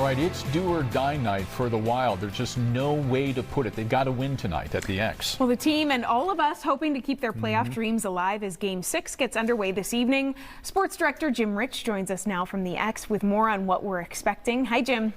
right, it's do or die night for the Wild. There's just no way to put it. They've got to win tonight at the X. Well, the team and all of us hoping to keep their playoff dreams alive as Game 6 gets underway this evening. Sports Director Jim Rich joins us now from the X with more on what we're expecting. Hi, Jim.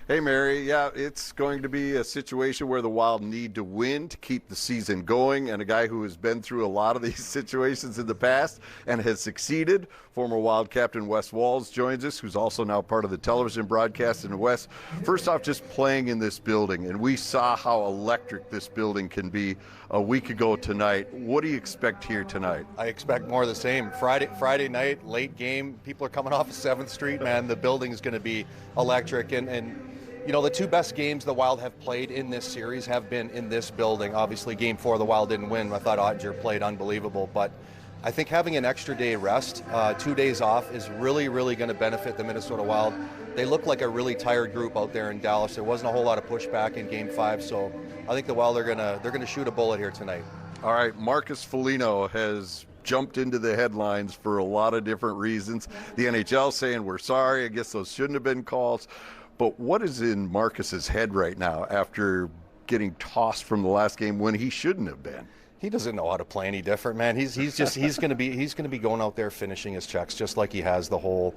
Hey, Mary. Yeah, it's going to be a situation where the Wild need to win to keep the season going, and a guy who has been through a lot of these situations in the past and has succeeded, former Wild captain Wes Walz joins us, who's also now part of the television broadcast. And Wes, first off, just playing in this building, and we saw how electric this building can be a week ago tonight. What do you expect here tonight? I expect more of the same. Friday night, late game, people are coming off of 7th Street, man. The building is going to be electric, and you know, the two best games the Wild have played in this series have been in this building. Obviously, Game 4, the Wild didn't win. I thought Ottinger played unbelievable. But I think having an extra day rest, 2 days off, is really, really going to benefit the Minnesota Wild. They look like a really tired group out there in Dallas. There wasn't a whole lot of pushback in Game 5, so I think the Wild they're gonna shoot a bullet here tonight. All right, Marcus Foligno has jumped into the headlines for a lot of different reasons. The NHL saying we're sorry. I guess those shouldn't have been calls. But what is in Marcus's head right now after getting tossed from the last game when he shouldn't have been? He doesn't know how to play any different, man. He's going to be going out there finishing his checks just like he has the whole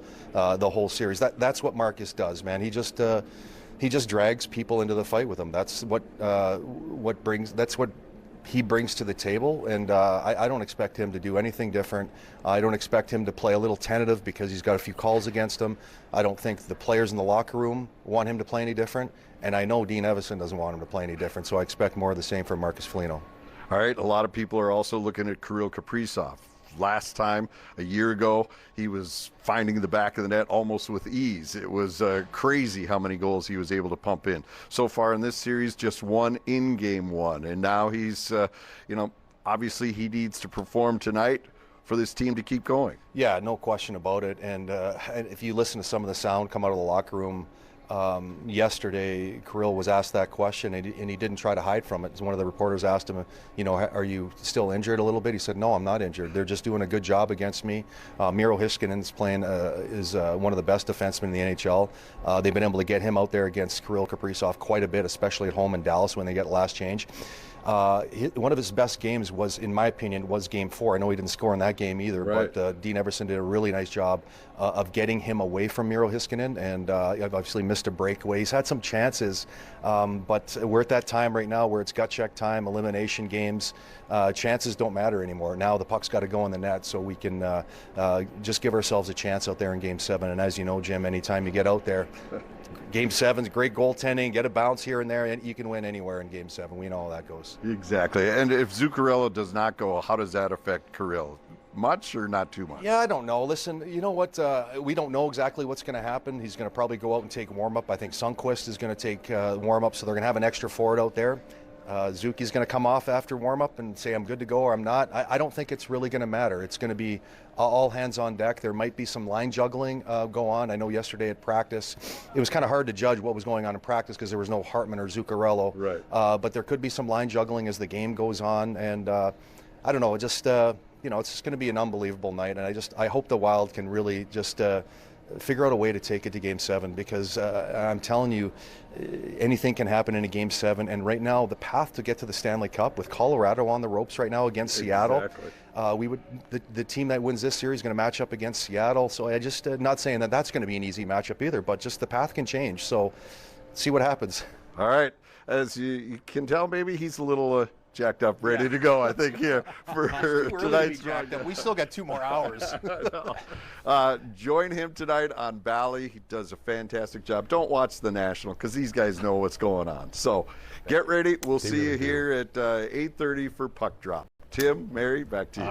series. That's what Marcus does, man. He just drags people into the fight with him. That's what he brings to the table, and I don't expect him to do anything different. I don't expect him to play a little tentative because he's got a few calls against him. I don't think the players in the locker room want him to play any different, and I know Dean Evason doesn't want him to play any different, so I expect more of the same from Marcus Foligno. All right, a lot of people are also looking at Kirill Kaprizov. Last time, a year ago, he was finding the back of the net almost with ease. It was crazy how many goals he was able to pump in. So far in this series, just one in Game 1. And now he's, obviously he needs to perform tonight for this team to keep going. Yeah, no question about it. And if you listen to some of the sound come out of the locker room, yesterday, Kirill was asked that question, and he didn't try to hide from it. One of the reporters asked him, are you still injured a little bit? He said, no, I'm not injured. They're just doing a good job against me. Miro Heiskanen is one of the best defensemen in the NHL. They've been able to get him out there against Kirill Kaprizov quite a bit, especially at home in Dallas when they get last change. One of his best games was, in my opinion, was Game 4. I know he didn't score in that game either, right. But Dean Evason did a really nice job of getting him away from Miro Heiskanen, and obviously missed a breakaway. He's had some chances, but we're at that time right now where it's gut check time, elimination games. Chances don't matter anymore. Now the puck's got to go in the net, so we can just give ourselves a chance out there in Game 7. And as you know, Jim, anytime you get out there, Game 7's great goaltending, get a bounce here and there, and you can win anywhere in Game 7. We know how that goes. Exactly. And if Zuccarello does not go, how does that affect Kirill? Much or not too much? Yeah, I don't know. Listen, you know what? We don't know exactly what's going to happen. He's going to probably go out and take warm-up. I think Sundqvist is going to take warm-up, so they're going to have an extra forward out there. Zuki's going to come off after warm-up and say, I'm good to go or I'm not. I don't think it's really going to matter. It's going to be all hands on deck. There might be some line juggling go on. I know yesterday at practice, it was kind of hard to judge what was going on in practice because there was no Hartman or Zuccarello. Right. But there could be some line juggling as the game goes on. And I don't know, it's just going to be an unbelievable night. And I hope the Wild can really just figure out a way to take it to Game 7, because I'm telling you, anything can happen in a Game 7. And right now, the path to get to the Stanley Cup with Colorado on the ropes right now against Seattle, the team that wins this series is going to match up against Seattle. So I just not saying that that's going to be an easy matchup either, but just the path can change. So see what happens. All right, as you can tell, maybe he's a little jacked up, ready to go, I think, here for tonight's broadcast. We still got 2 more hours. Join him tonight on Bally. He does a fantastic job. Don't watch the National because these guys know what's going on. So get ready. We'll see you here at 8:30 for Puck Drop. Tim, Mary, back to you.